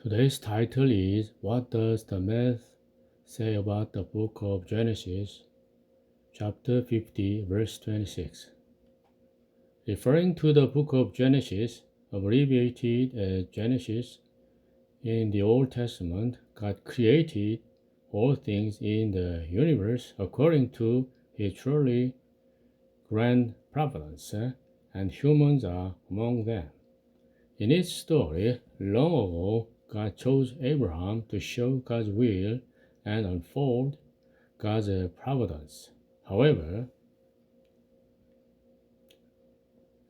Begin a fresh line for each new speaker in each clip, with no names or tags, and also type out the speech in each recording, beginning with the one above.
Today's title is What Does the Math Say About the Book of Genesis, chapter 50, verse 26. Referring to the book of Genesis, abbreviated as Genesis, in the Old Testament, God created all things in the universe according to His truly grand providence, and humans are among them. In its story, long ago, God chose Abraham to show God's will and unfold God's providence. However,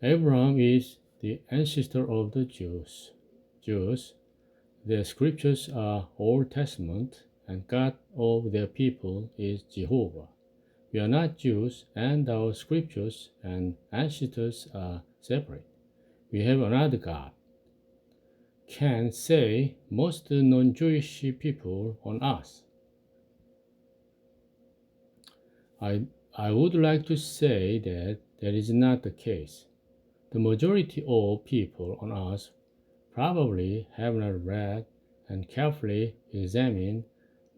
Abraham is the ancestor of the Jews. Their scriptures are Old Testament, and God of their people is Jehovah. We are not Jews, and our scriptures and ancestors are separate. We have another God. Can say most non-Jewish people on us. I would like to say that that is not the case. The majority of people on us probably have not read and carefully examined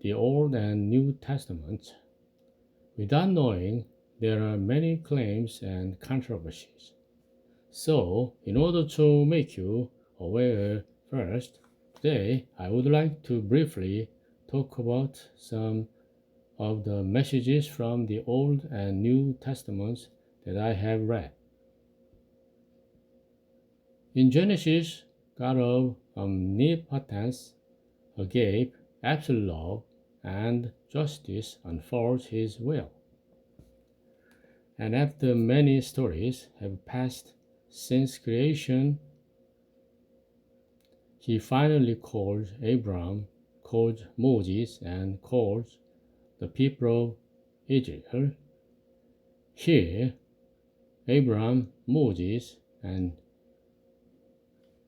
the Old and New Testaments. Without knowing, there are many claims and controversies. So, in order to make you aware first, today I would like to briefly talk about some of the messages from the Old and New Testaments that I have read. In Genesis, God of omnipotence, agape, absolute love, and justice unfolds His will. And after many stories have passed since creation, He finally calls Abraham, calls Moses, and calls the people of Israel. Here, Abraham, Moses, and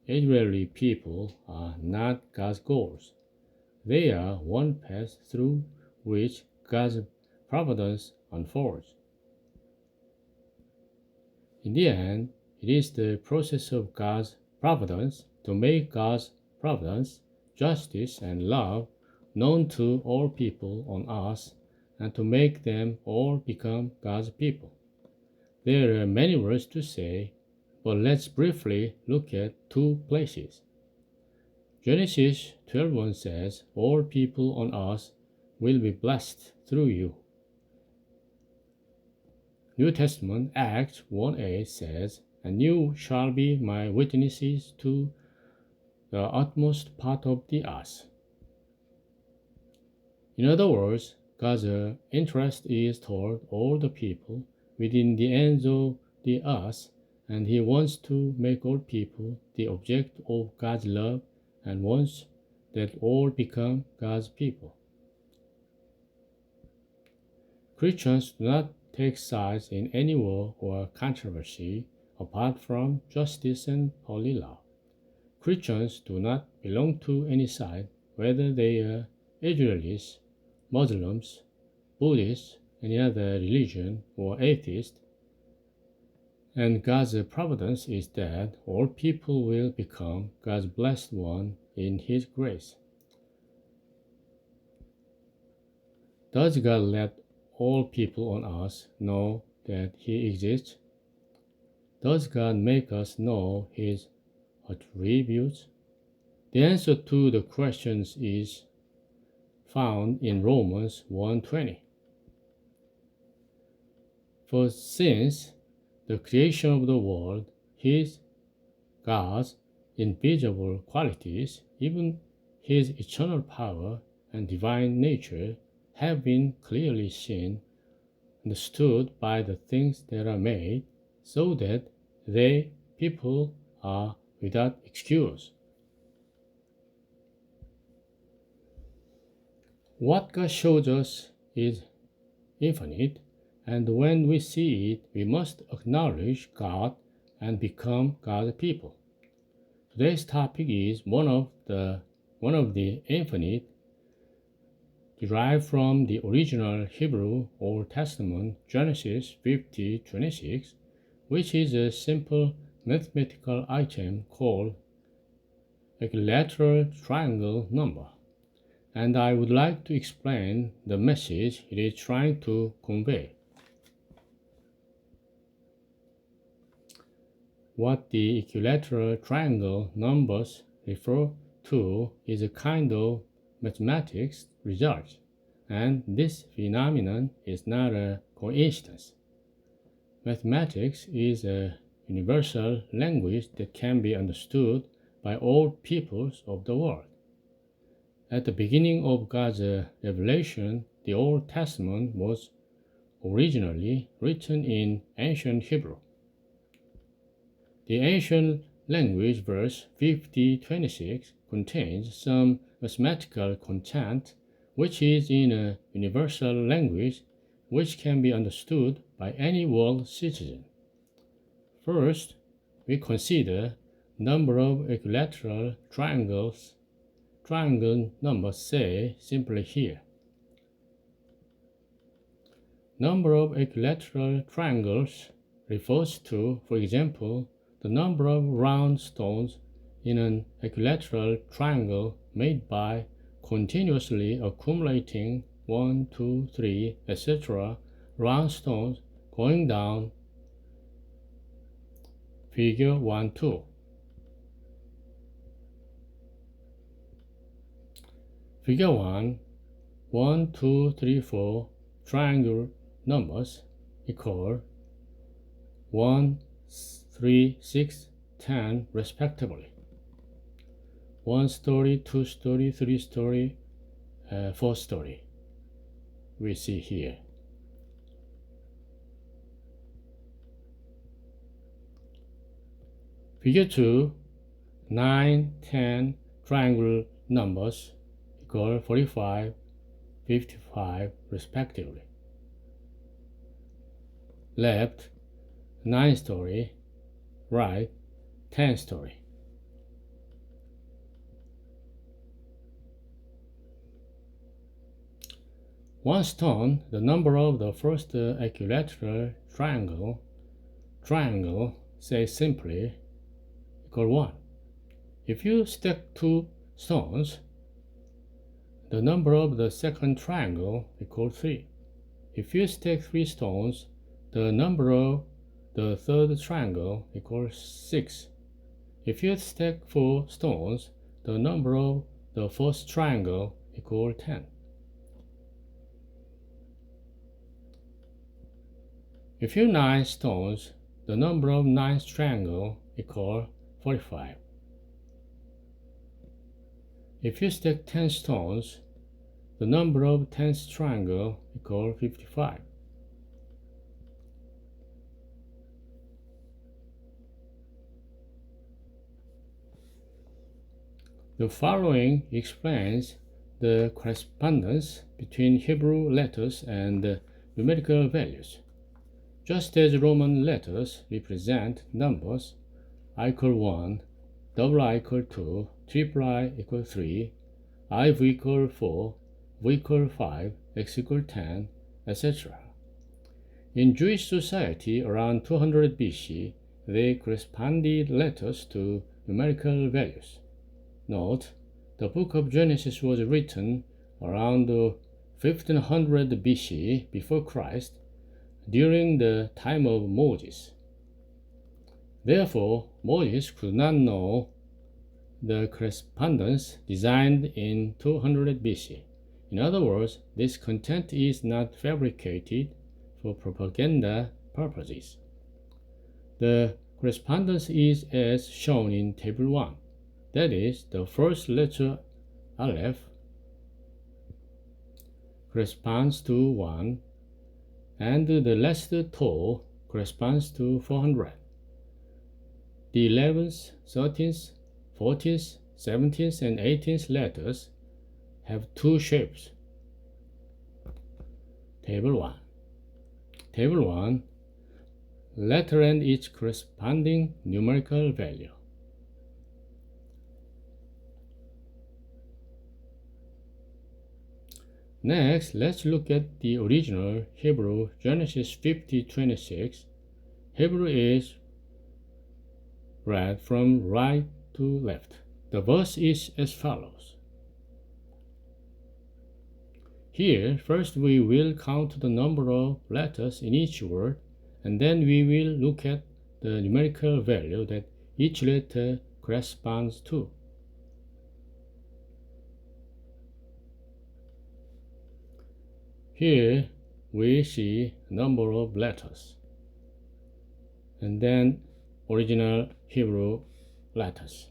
Israeli people are not God's goals. They are one path through which God's providence unfolds. In the end, it is the process of God's providence to make God's providence, justice, and love known to all people on earth and to make them all become God's people. There are many words to say, but let's briefly look at two places. Genesis 12:1 says, all people on earth will be blessed through you. New Testament Acts 1:8 says, and you shall be my witnesses to the utmost part of the earth. In other words, God's interest is toward all the people within the ends of the earth, and He wants to make all people the object of God's love and wants that all become God's people. Christians do not take sides in any war or controversy apart from justice and holy love. Christians do not belong to any side, whether they are Israelis, Muslims, Buddhists, any other religion, or atheists. And God's providence is that all people will become God's blessed one in His grace. Does God let all people on earth know that He exists? Does God make us know His attributes? The answer to the questions is found in Romans 1:20. For since the creation of the world, His, God's invisible qualities, even His eternal power and divine nature, have been clearly seen, understood by the things that are made, so that they, people, are without excuse. What God shows us is infinite, and when we see it, we must acknowledge God and become God's people. Today's topic is one of the infinite, derived from the original Hebrew Old Testament Genesis 50:26, which is a simple mathematical item called equilateral triangle number, and I would like to explain the message it is trying to convey. What the equilateral triangle numbers refer to is a kind of mathematics result, and this phenomenon is not a coincidence. Mathematics is a universal language that can be understood by all peoples of the world. At the beginning of God's revelation, the Old Testament was originally written in ancient Hebrew. The ancient language verse 50:26 contains some mathematical content which is in a universal language which can be understood by any world citizen. First, we consider number of equilateral triangles. Triangle number say simply here. Number of equilateral triangles refers to, for example, the number of round stones in an equilateral triangle made by continuously accumulating 1, 2, 3, etc. round stones going down figure 1-2. Figure 1, 2, 3, 4 triangle numbers equal 1, 3, 6, 10 respectively. 1 story, 2 story, 3 story, 4 story. We see here. Figure 2, 9, 10 triangle numbers equal 45, 55 respectively. Left, 9 story, right, 10 story. One stone, the number of the first equilateral triangle, say simply, equal 1. If you stack 2 stones, the number of the second triangle equals 3. If you stack 3 stones, the number of the third triangle equals 6. If you stack 4 stones, the number of the fourth triangle equals 10. If you 9 stones, the number of ninth triangle equals 45. If you stack 10 stones, the number of 10th triangle equals 55. The following explains the correspondence between Hebrew letters and numerical values. Just as Roman letters represent numbers I equal 1, double I equal 2, triple I equal 3, I equal 4, V equal 5, X equal 10, etc. In Jewish society around 200 BC, they corresponded letters to numerical values. Note, the book of Genesis was written around 1500 BC before Christ, during the time of Moses. Therefore, Moses could not know the correspondence designed in 200 BC. In other words, this content is not fabricated for propaganda purposes. The correspondence is as shown in Table 1. That is, the first letter Aleph corresponds to 1, and the last Tau corresponds to 400. The 11th, 13th, 14th, 17th, and 18th letters have 2 shapes. Table 1. Table 1. Letter and its corresponding numerical value. Next, let's look at the original Hebrew Genesis 50:26. Hebrew is read from right to left. The verse is as follows. Here, first we will count the number of letters in each word, and then we will look at the numerical value that each letter corresponds to. Here we see number of letters, and then original Hebrew letters.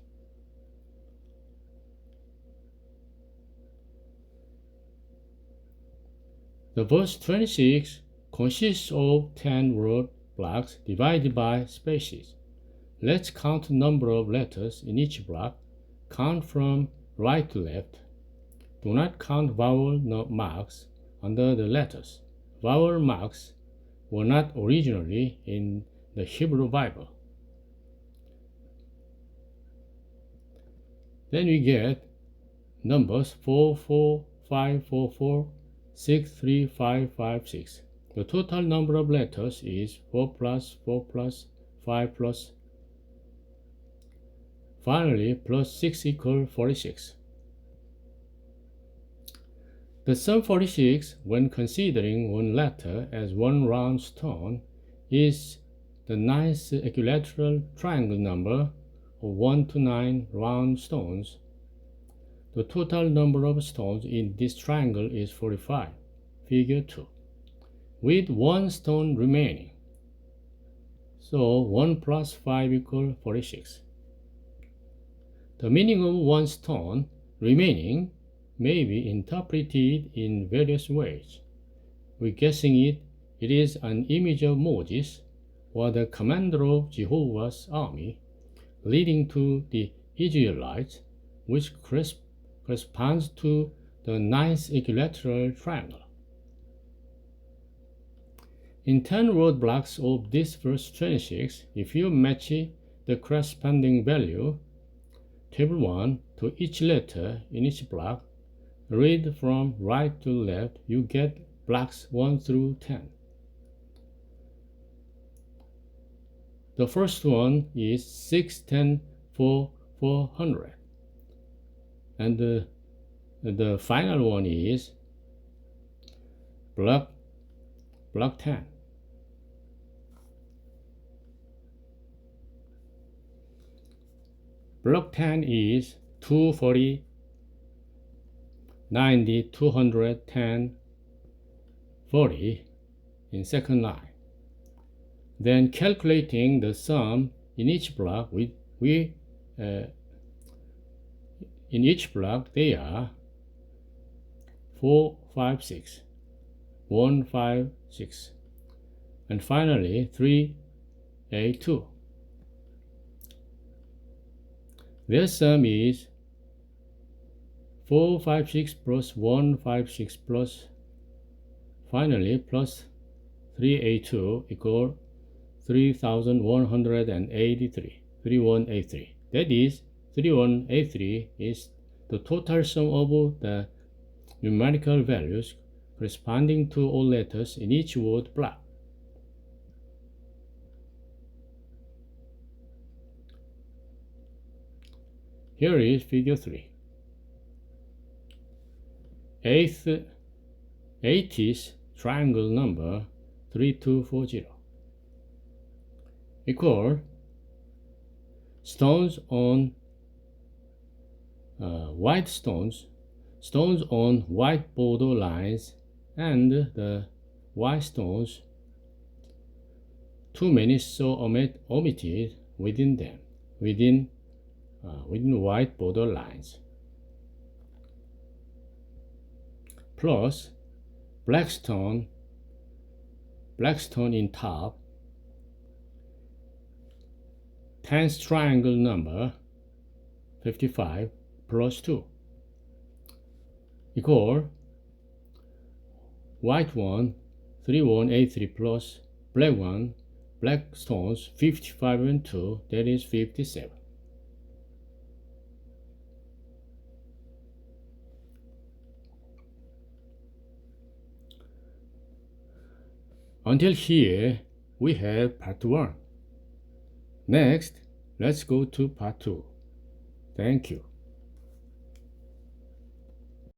The verse 26 consists of 10 word blocks divided by spaces. Let's count the number of letters in each block. Count from right to left. Do not count vowel marks under the letters. Vowel marks were not originally in the Hebrew Bible. Then we get numbers 4, 4, 5, 4, 4, 6, 3, 5, 5, 6. The total number of letters is 4 plus 4 plus 5 plus. Finally, plus 6 equals 46. The sum 46, when considering one letter as one round stone, is the ninth equilateral triangle number of 1 to 9 round stones. The total number of stones in this triangle is 45, figure 2, with one stone remaining. So 1 plus 5 equals 46. The meaning of one stone remaining may be interpreted in various ways. We're guessing it is an image of Moses or the commander of Jehovah's army leading to the Israelites, which corresponds to the ninth equilateral triangle. In 10 word blocks of this verse 26, if you match the corresponding value, table 1, to each letter in each block, read from right to left, you get blocks 1 through 10. The first one is 6, 10, 4, 400. And the final one is block 10. Block 10 is 240, 90, 210, 40 in second line. Then calculating the sum in each block, in each block they are 4, 5, 6, 1, 5, 6, and finally 3, 8, 2. Their sum is 4, 5, 6 plus 1, 5, 6 plus finally plus 3, 8, 2 equal 3,183, 3183. That is, 3183 is the total sum of the numerical values corresponding to all letters in each word block. Here is figure 3. 80th triangle number 3240 equal stones on white stones on white border lines, and the white stones too many so omitted within them, within white border lines, plus black stone in top, 10th triangle number 55 plus 2 equal white one 3183 plus black one, black stones 55 and 2, that is 57. Until here, we have part 1. Next, let's go to part 2. Thank you.